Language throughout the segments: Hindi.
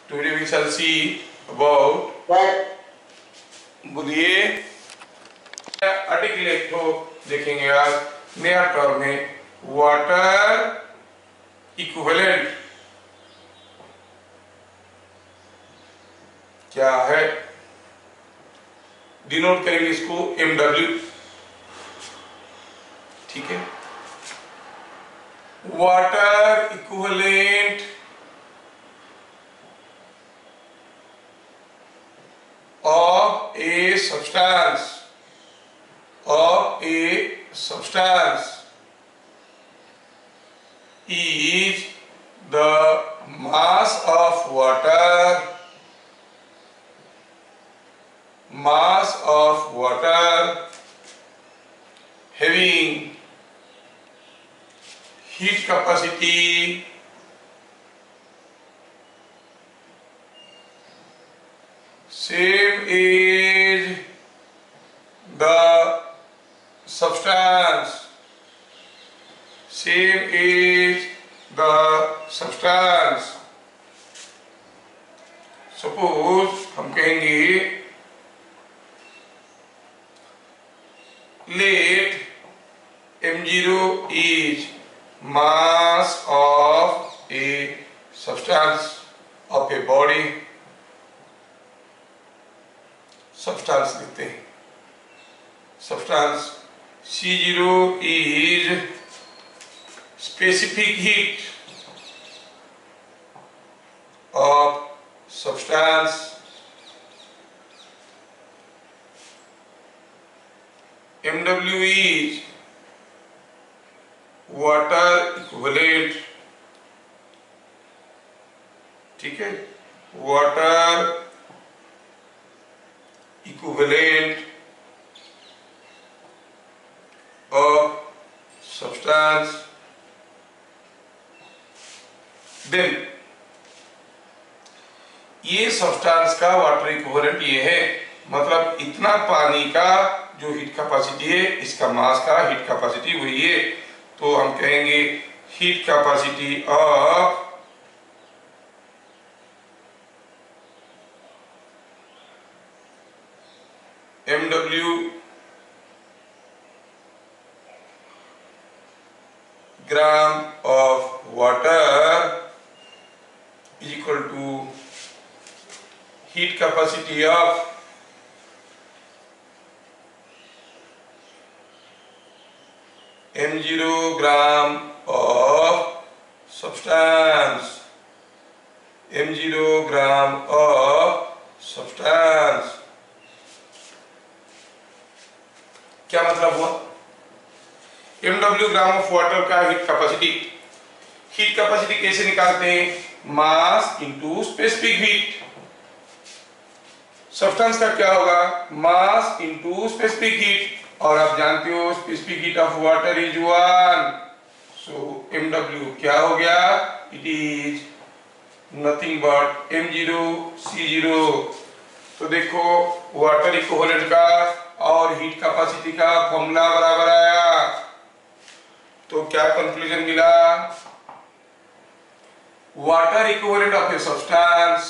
Today we shall see about बोलिए आर्टिकुलेट को देखेंगे आज नया टर्म में वाटर इक्विवेलेंट क्या है, डिनोट करेंगे इसको MW। ठीक है, water equivalent of a substance is the mass of water having heat capacity same is the substance, suppose हम कहेंगे let m0 is mass of a substance of a body, substance लिखते हैं। Substance C0 is specific heat of substance, MW is water equivalent। ठीक है, water equivalent of substance, then ये सब्सटेंस का वाटर इक्विवेलेंट ये है, मतलब इतना पानी का जो हीट कैपेसिटी है इसका मास का हीट कैपेसिटी वही है। तो हम कहेंगे heat capacity of MW gram of water is equal to heat capacity of m0 gram of substance, m0 gram of substance। क्या मतलब हुआ? MW ग्राम ऑफ वाटर का हीट कैपेसिटी कैसे निकालते हैं? मास इनटू स्पेसिफिक हीट। सब्सटेंस का क्या होगा? मास इनटू स्पेसिफिक हीट, और आप जानते हो specific heat of water is 1, so MW क्या हो गया? It is nothing but m0 C0। तो देखो वाटर इक्विवेलेंट का और हीट कैपेसिटी का फॉर्मूला बराबर आया, तो क्या कंक्लूजन मिला? Water equivalent of a substance,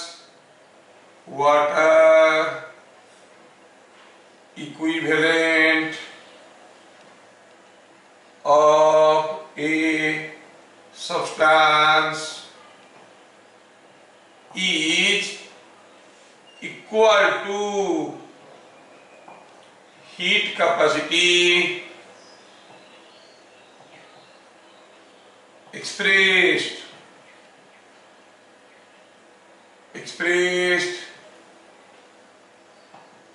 water equivalent of a substance is equal to heat capacity expressed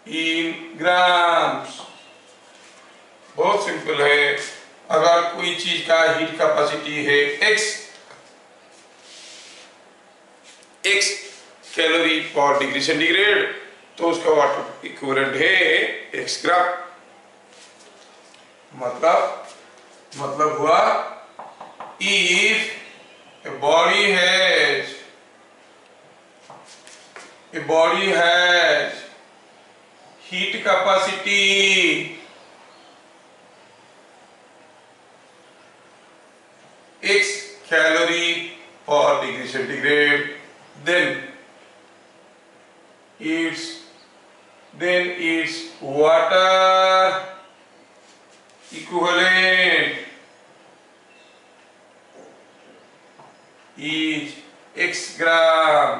in grams। बहुत सिंपल है, अगर कोई चीज का हीट कैपेसिटी है x कैलोरी पर डिग्री सेंटीग्रेड, तो उसका वाटर इक्विवेलेंट है x ग्राम। मतलब हुआ if a body has heat capacity x calorie per degree centigrade, then then its water equivalent is x ग्राम।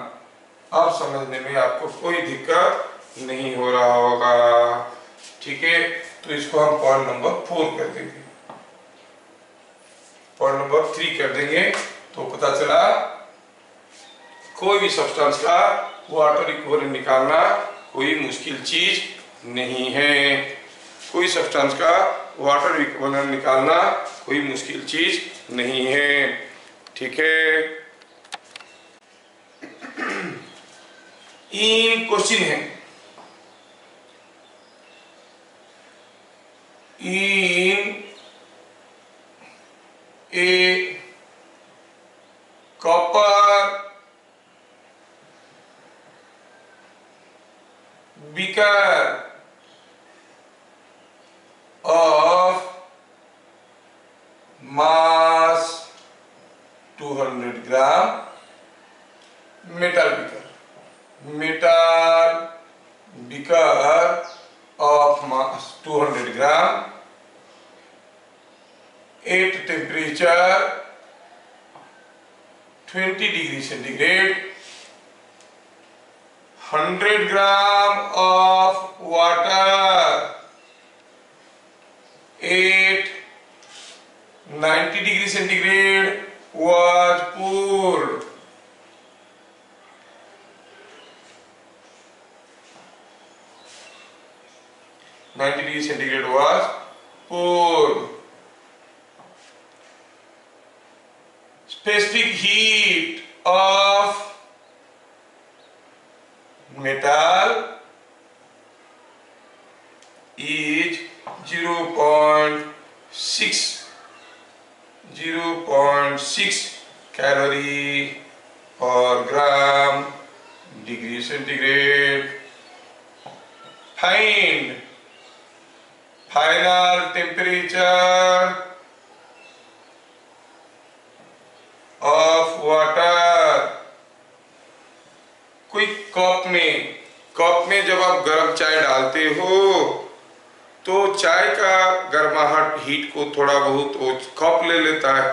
अब समझने में आपको कोई दिक्कत नहीं हो रहा होगा, ठीक है। तो इसको हम पॉइंट नंबर 4 कर देंगे, पॉइंट नंबर 3 कर देंगे। तो पता चला कोई भी सब्सटेंस का वाटर इक्विवेलेंट निकालना कोई मुश्किल चीज नहीं है। कोई सब्सटेंस का वाटर इक्विवेलेंट निकालना कोई मुश्किल चीज नहीं है, ठीक है। इन क्वेश्चन है, in a copper beaker of mass 200 gram, metal beaker of mass 200 gram at temperature 20 degree centigrade, 100 gram of water at 90 degree centigrade was poured. Was poured. Specific heat of metal is 0.6 calorie per gram degree centigrade. Find final temperature of water। कोई कप में जब आप गर्म चाय डालते हो तो चाय का गर्माहट हीट को थोड़ा बहुत वो कप ले लेता है।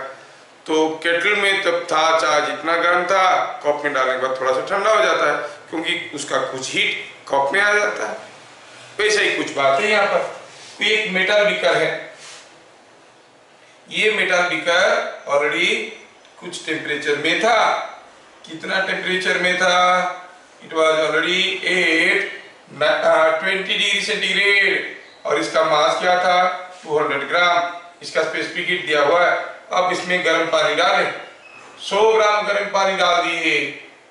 तो केटल में तब था चाय जितना गर्म था, कप में डालने के बाद थोड़ा सा ठंडा हो जाता है, क्योंकि उसका कुछ हीट कप में आ जाता है। वैसे ही कुछ बात है यहाँ पर। तो एक मेटल बीकर है, ये मेटल बीकर ऑलरेडी कुछ टेम्परेचर में था। कितना टेम्परेचर में था? It was already at 20 degree centigrade और इसका मास क्या था? 200 ग्राम। इसका स्पेसिफिक हीट दिया हुआ है। अब इसमें गर्म पानी डालें, 100 ग्राम गर्म पानी डाल दिए।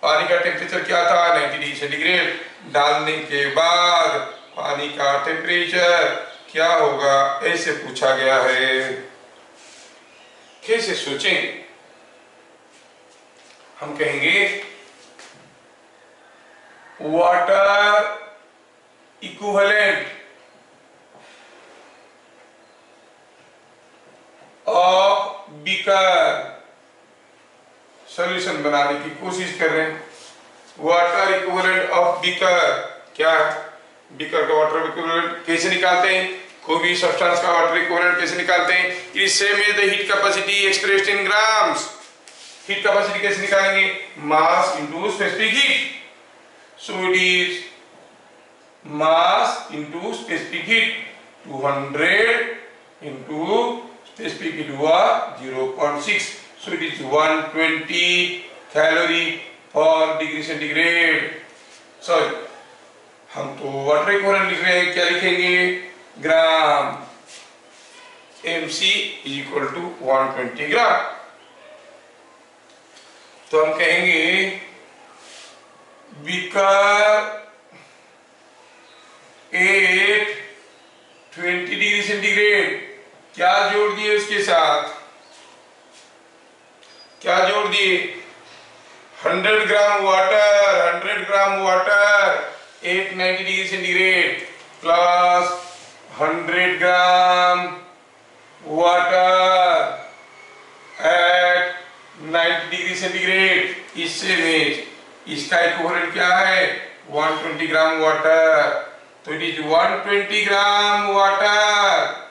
पानी का टेम्परेचर क्या था? 90 डिग्री सेंटीग्रेड। डालने के बाद पानी का टेम्परेचर क्या होगा, ऐसे पूछा गया है। कैसे सोचेंगे? हम कहेंगे water equivalent of beaker. Solution बनाने की कोशिश कर रहे हैं। वाटर इक्विवेलेंट ऑफ बीकर क्या है? बीकर का वाटर इक्विवेलेंट कैसे निकालते हैं? कोई भी सब्सटेंस का वाटर इक्विवेलेंट कैसे निकालते हैं? It is same as the heat capacity expressed in grams. Heat capacity कैसे निकालेंगे? Mass into specific heat. So it is mass into specific heat. 200 into specific heat हुआ 0.6। सो इट इज 120 कैलोरी पर डिग्री सेंटीग्रेड। सॉरी, हम तो वाटर इक्विवेलेंट लिख रहे हैं, क्या लिखेंगे? Gram. mc is equal to 120 gram. तो हम कहेंगे बीकर 8 20 डिग्री सेंटीग्रेड। क्या जोड़ दिए उसके साथ? क्या जोड़ दिए? 100 gram water 890 degree centigrade plus 100 ग्राम वाटर एट 90 डिग्री सेंटीग्रेड। इससे में इसका इक्विवेलेंट क्या है? 120 ग्राम वाटर तो it is 120 gram water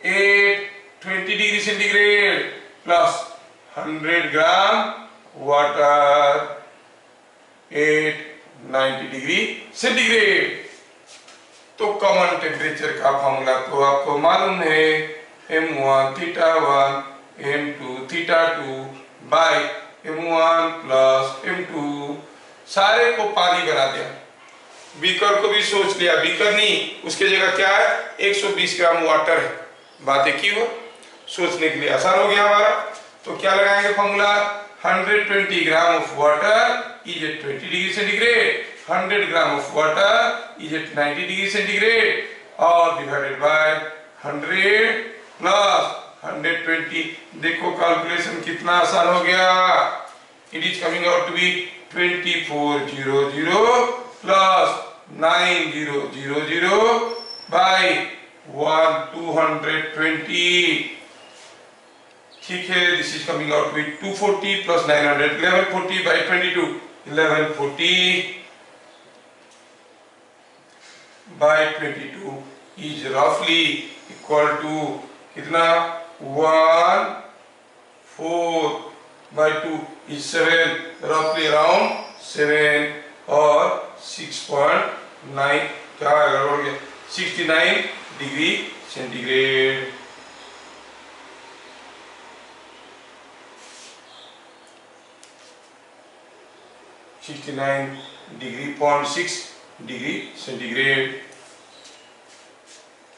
eight 20 degree centigrade plus 100 gram water eight 90 degree centigrade. तो कॉमन टेम्परेचर का फॉर्मूला तो आपको मालूम है, m1 θ1 m2 θ2 bye m1 plus m2। सारे को पानी बना दिया, बीकर को भी सोच लिया, बीकर नहीं उसके जगह क्या है 120 ग्राम वाटर है, बातें की हो, सोचने के लिए आसान हो गया हमारा। तो क्या लगाएंगे formula, 120 gram of water is at 20 degree centigrade, 100 gram of water is at 90 degree centigrade और डिवाइडेड बाय 100 प्लस 120। देखो कैलकुलेशन कितना आसान हो गया, it is coming out to be 2400 plus 9000 by 220। ठीक है, this is coming out with 240 plus 900 1140 by 22 1140 by 22 is रफली इक्वल टू कितना 1/4 बाय 2 इज 7, रफली अराउंड 7 और 6.9 क्या हो गया 69 डिग्री सेंटीग्रेड। .6 degree centigrade.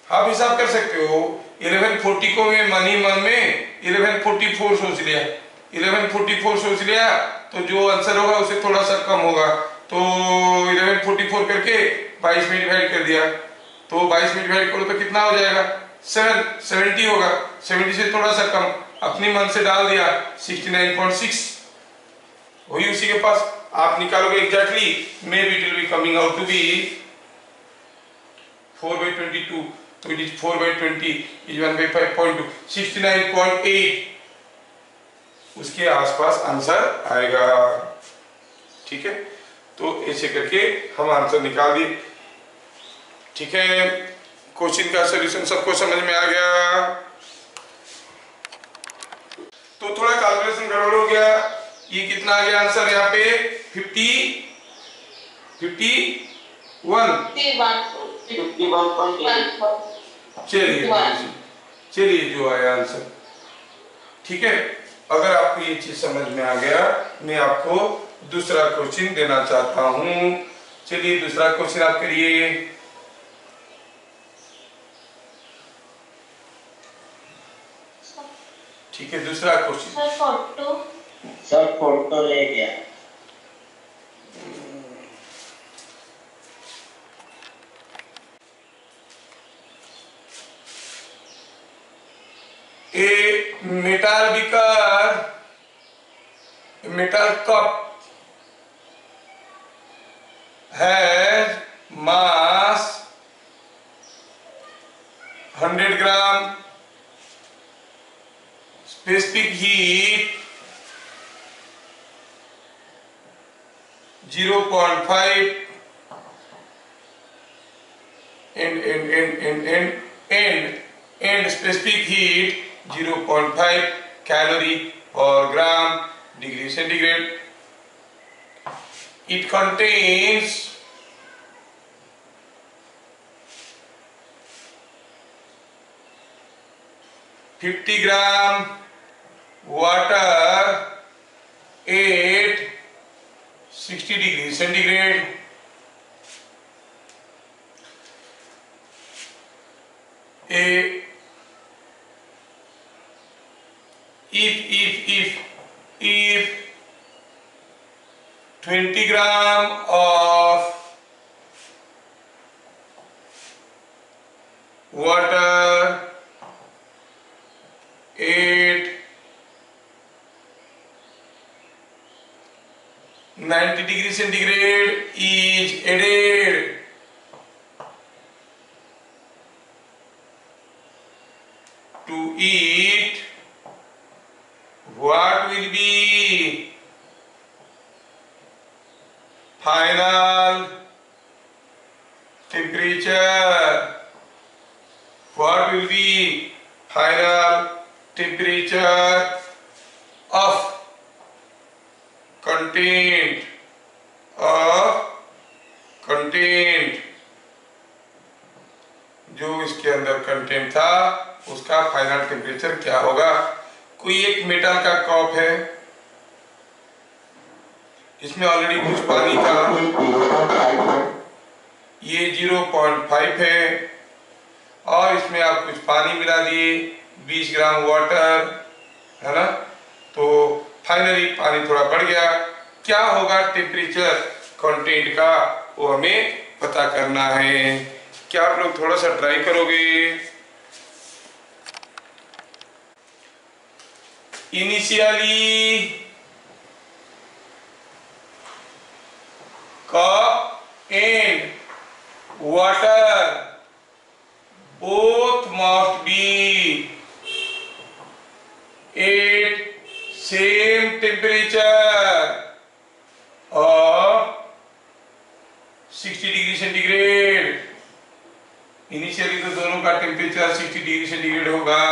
आप हिसाब कर सकते हो, 1140 को मैं मन ही मन में 1144 सोच लिया, 1144 सोच लिया तो जो आंसर होगा उसे थोड़ा सा कम होगा, तो 1144 करके 22 में डिवाइड कर दिया, तो 22 में डिवाइड करो तो कितना हो जाएगा 70 होगा, 70 से थोड़ा सा कम अपनी मन से डाल दिया 69.6 वही उसी के पास आप निकालोगे exactly, maybe it will be coming out to be 4/22, तो इट इज 4/20 इज 1/5.2 69.8 उसके आसपास आंसर आएगा। ठीक है, तो ऐसे करके हम आंसर निकाल दिए। ठीक है, क्वेश्चन का सॉल्यूशन सबको समझ में आ गया। तो थोड़ा कैलकुलेशन गड़बड़ हो गया, ये कितना आ गया आंसर यहाँ पे 51। चलिए जो आया आंसर। ठीक है, अगर आपको ये चीज समझ में आ गया, मैं आपको दूसरा क्वेश्चन देना चाहता हूं। चलिए दूसरा क्वेश्चन आप करिए। ठीक है, दूसरा क्वेश्चन सर फोटो ले गया। A metal beaker, a metal cup has mass 100 gram, specific heat 0.5 and specific heat 0.5 calorie per gram degree centigrade. It contains 50 gram water at 60 degrees centigrade. If 20 gram of water at 90 degrees centigrade is added to it, what will be final temperature. What will be final temperature of content जो इसके अंदर कंटेंट था उसका फाइनल टेम्परेचर क्या होगा। कोई एक मेटल का कप है, इसमें ऑलरेडी कुछ पानी था, ये 0.5 है और इसमें आप कुछ पानी मिला दिए 20 ग्राम वाटर, है ना। तो फाइनली पानी थोड़ा बढ़ गया, क्या होगा टेम्परेचर कंटेंट का वो हमें पता करना है। क्या आप लोग थोड़ा सा ट्राई करोगे। Initially cup and water both must be at same temperature of 60 degree centigrade. Initially तो दोनों का टेम्परेचर 60 डिग्री सेंटीग्रेड होगा,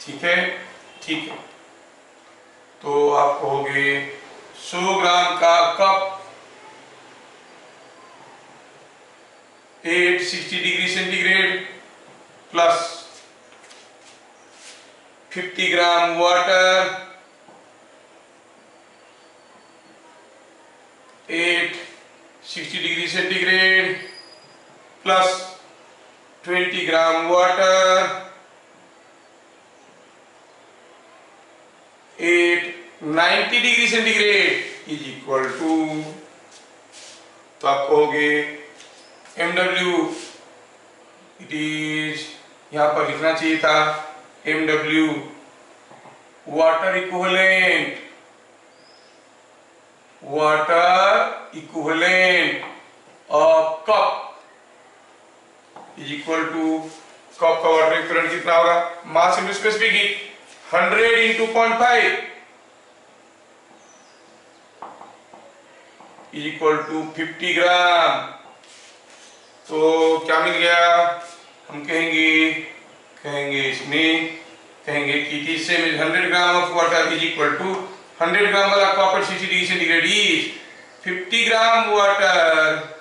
ठीक है, ठीक है। तो आप कहोगे 100 ग्राम का cup 60 degree centigrade plus 50 gram water 60 degree centigrade plus 20 gram water 90 degree centigrade is equal to, तो आप कहोगे MW, इट इज, यहां पर लिखना चाहिए था MW water equivalent of cup is equal to, cup का वाटर इक्विवेलेंट कितना होगा, mass into specific heat 100 into 0.5 is equal to 50 gram. तो क्या मिल गया, हम कहेंगे इसमें कहेंगे कि it is same is 100 gram of water is equal to 100 gram वाला copper 60 degree centigrade is 50 gram water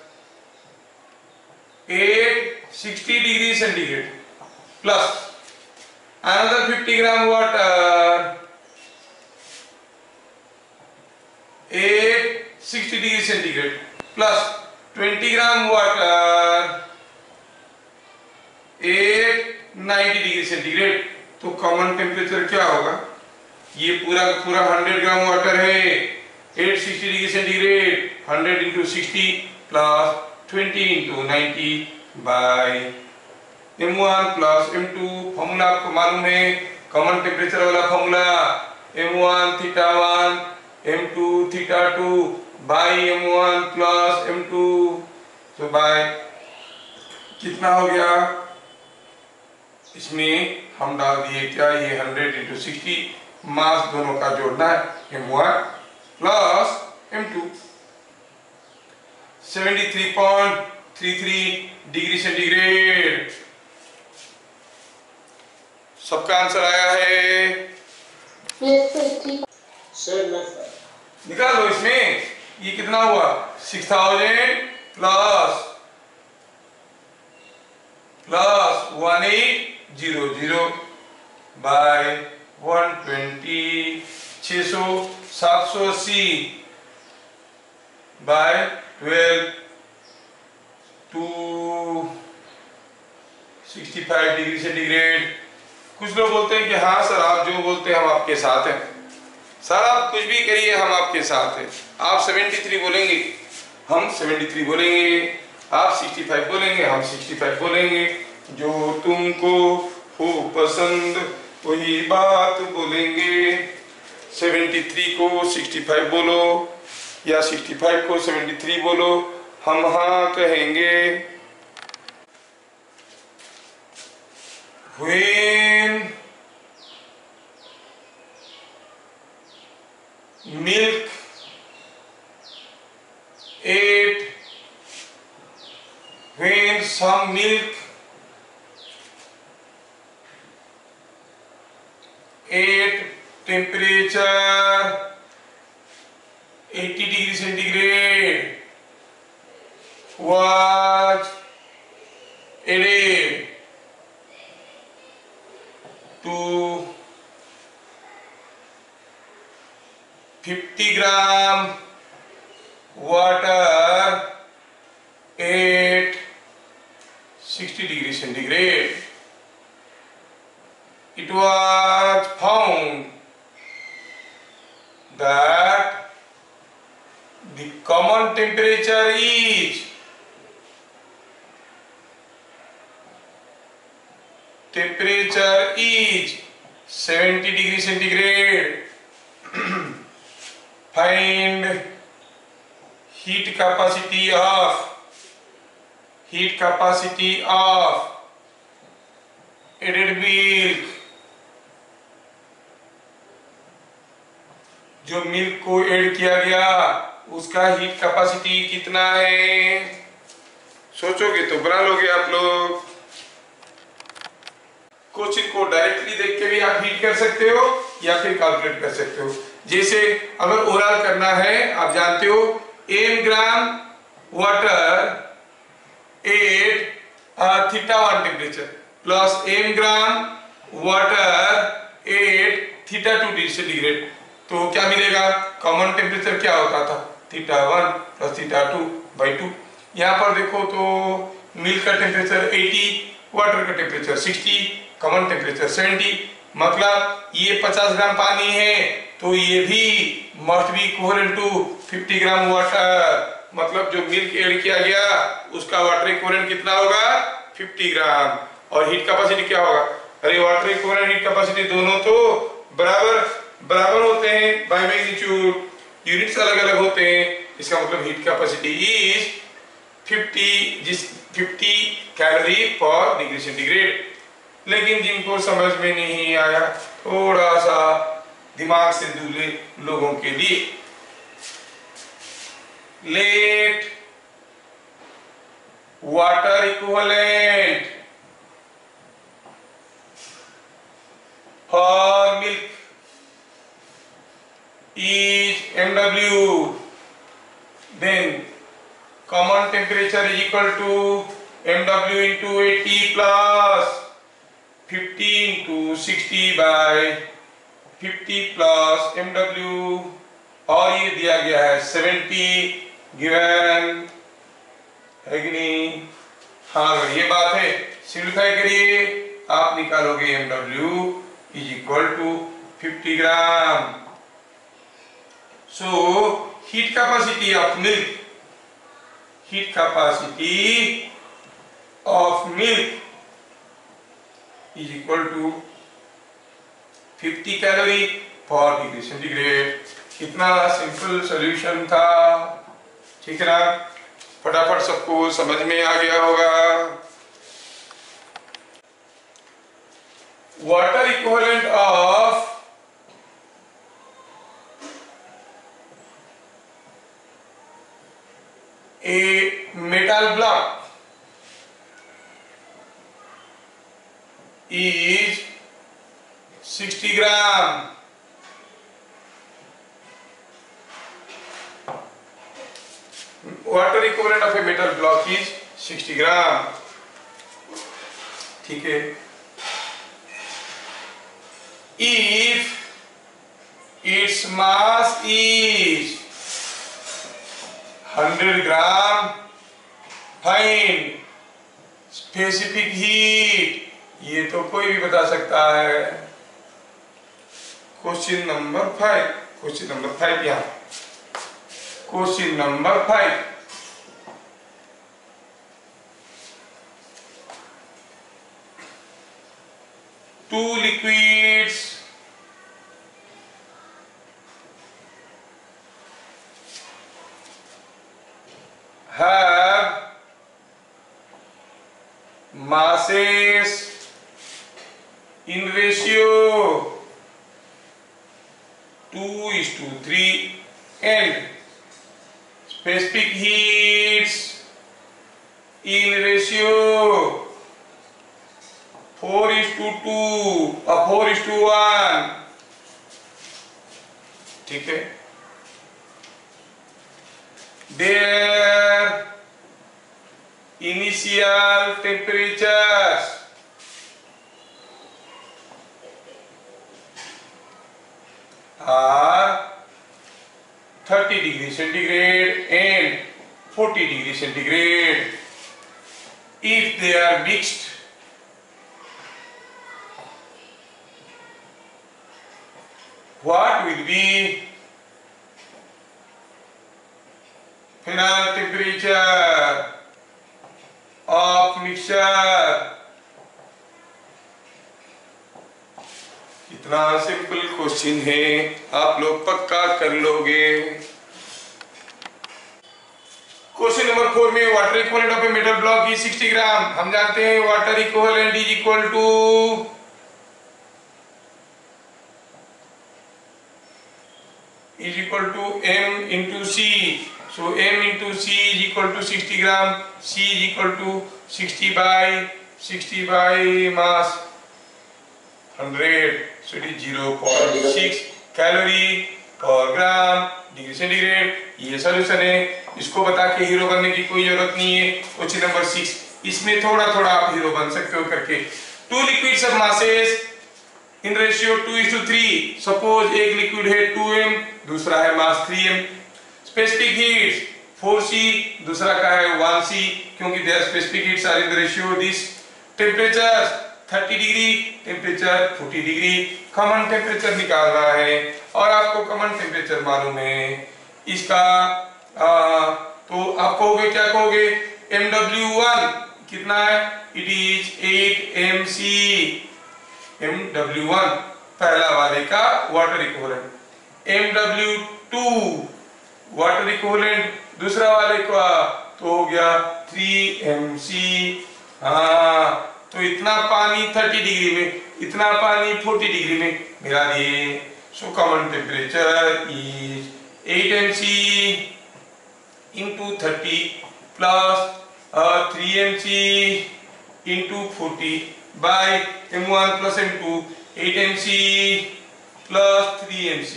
at 60 degree centigrade plus another 50 gram water at 60 degree centigrade plus 20 gram water at 90 degree centigrade। तो कॉमन टेम्परेचर क्या होगा, ये पूरा का पूरा 100 ग्राम वाटर है 860 degree centigrade, 100 into 60 plus 20 into 90 by M1 plus M2। Formula आपको मालूम है, कॉमन टेम्परेचर वाला formula M1 theta 1 M2 theta 2 by M1 plus M2। तो बाय कितना हो गया, इसमें हम डाल दिए क्या, ये 100 इंटू 60, मास दोनों का जोड़ना है M1 plus M2। 73.33 degree centigrade सबका आंसर आया है। निकाल लो इसमें, ये कितना हुआ 6000 plus 1800 by 120 600 780 by 12 265 degree centigrade. कुछ लोग बोलते हैं कि हाँ सर आप जो बोलते हैं हम आपके साथ हैं, सर आप कुछ भी करिए हम आपके साथ हैं। आप 73 बोलेंगे हम 73 बोलेंगे, आप 65 बोलेंगे हम 65 बोलेंगे, जो तुमको हो पसंद वही बात बोलेंगे। 73 को 65 बोलो या 65 को 73 बोलो, हम हाँ कहेंगे। When milk at some milk at temperature 80 degrees centigrade was added to 50 gram water at 60 degrees centigrade. It was found that the common temperature is 70 degrees centigrade. Find heat capacity of added milk. जो मिल्क को ऐड किया गया उसका हीट कैपेसिटी कितना है? सोचोगे तो बना लोगे आप लोग। क्वेश्चन को डायरेक्टली देख के भी आप हीट कर सकते हो या फिर कैलकुलेट कर सकते हो। जैसे अगर ओरल करना है, आप जानते हो m gram water at θ1 temperature plus m gram water at θ2 degree centigrade, तो क्या मिलेगा? कॉमन टेम्परेचर क्या होता था? θ1 प्लस θ2/2। यहाँ पर देखो तो मिल्क का टेम्परेचर 80, वाटर का टेम्परेचर 60, कॉमन टेम्परेचर 70, मतलब ये 50 ग्राम पानी है तो ये भी must be equivalent to 50 gram water. मतलब जो मिल्क ऐड किया गया उसका वाटर इक्विवेलेंट कितना होगा? 50 ग्राम। और हीट कैपेसिटी क्या होगा? अरे वाटर इक्विवेलेंट हीट कैपेसिटी दोनों तो बराबर होते हैं बाय मैग्नीट्यूड, यूनिट्स अलग अलग होते हैं। इसका मतलब हीट कैपेसिटी इज 50 कैलोरी पर डिग्री सेंटीग्रेड। लेकिन जिनको समझ में नहीं आया, थोड़ा सा दिमाग से दूर लोगों के लिए, let water equivalent for milk is MW, then common temperature is equal to MW into 80 plus 50 into 60 by 50 plus MW, और ये दिया गया है 70 गिवन है कि नहीं? हाँ अगर ये बात है, सिंप्लीफाई करिए, आप निकालोगे MW is equal to 50 gram. So heat capacity of milk is equal to 50 calorie per degree centigrade। कितना सिंपल सॉल्यूशन था, ठीक है ना? फटाफट सबको समझ में आ गया होगा। Water equivalent of a metal block is 60 gram. Water equivalent of a metal block is 60 gram, ठीक है? If its mass is 100 gram, find specific heat. ये तो कोई भी बता सकता है। क्वेश्चन नंबर 5 यहाँ, question number 5, two liquids have masses in ratio 2:3 and specific heats in ratio 4:2 और 4:1, ठीक है। Their initial temperatures are 30 degree centigrade and 40 degree centigrade. If they are mixed, what will be final temperature of mixture? कितना सिंपल क्वेश्चन है, आप लोग पक्का कर लोगे। क्वेश्चन नंबर 4 में water equivalent of a metal block is 60 gram. हम जानते हैं water equivalent is equal to m into c. So m into c is equal to 60 gram. C is equal to 60 by mass 100. So it is 0.6 calorie per gram degree centigrade. ये सॉल्यूशन है, इसको बता के हीरो बनने की कोई जरूरत नहीं है। क्वेश्चन नंबर 6, इसमें थोड़ा थोड़ा आप हीरो बन सकते हो करके। Two liquids of masses in ratio 2:3। Suppose एक लिक्विड है 2m, दूसरा है मास 3m। स्पेसिफिक हीट्स 4c, दूसरा का है 1c, क्योंकि their specific heats are in the ratio this. Temperature 30 degree, temperature 40 degree. Common temperature निकालना है और आपको कॉमन टेम्परेचर मालूम है इसका। तो आप कहोगे, क्या कहोगे, MW1 कितना है? It is 8mc। MW1 पहला वाले का water equivalent. MW2 water equivalent दूसरा वाले का तो हो गया 3mc। हाँ, तो इतना पानी 30 डिग्री में, इतना पानी 40 डिग्री में मिला दिए। So common temperature is 8mc into 30 plus 3mc into 40 by m1 plus m2, 8mc plus 3mc।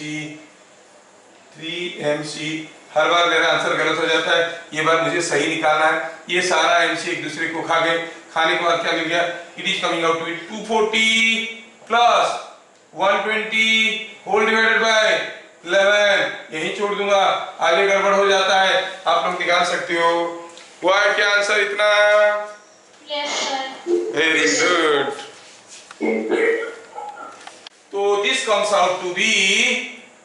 हर बार मेरा आंसर गलत हो जाता है, ये बार मुझे सही निकालना है। ये सारा mc एक दूसरे को खा गए, खाने के बाद क्या मिल गया? It is coming out to 240 plus 120 whole divided by 11। यही छोड़ दूंगा, आगे गड़बड़ हो जाता है, आप लोग निकाल सकते हो। हुआ है क्या आंसर इतना? Yes, sir. Very good. तो this comes out to be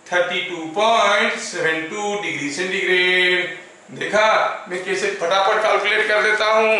32.72 degree centigrade. देखा मैं कैसे फटाफट कैलकुलेट कर देता हूं।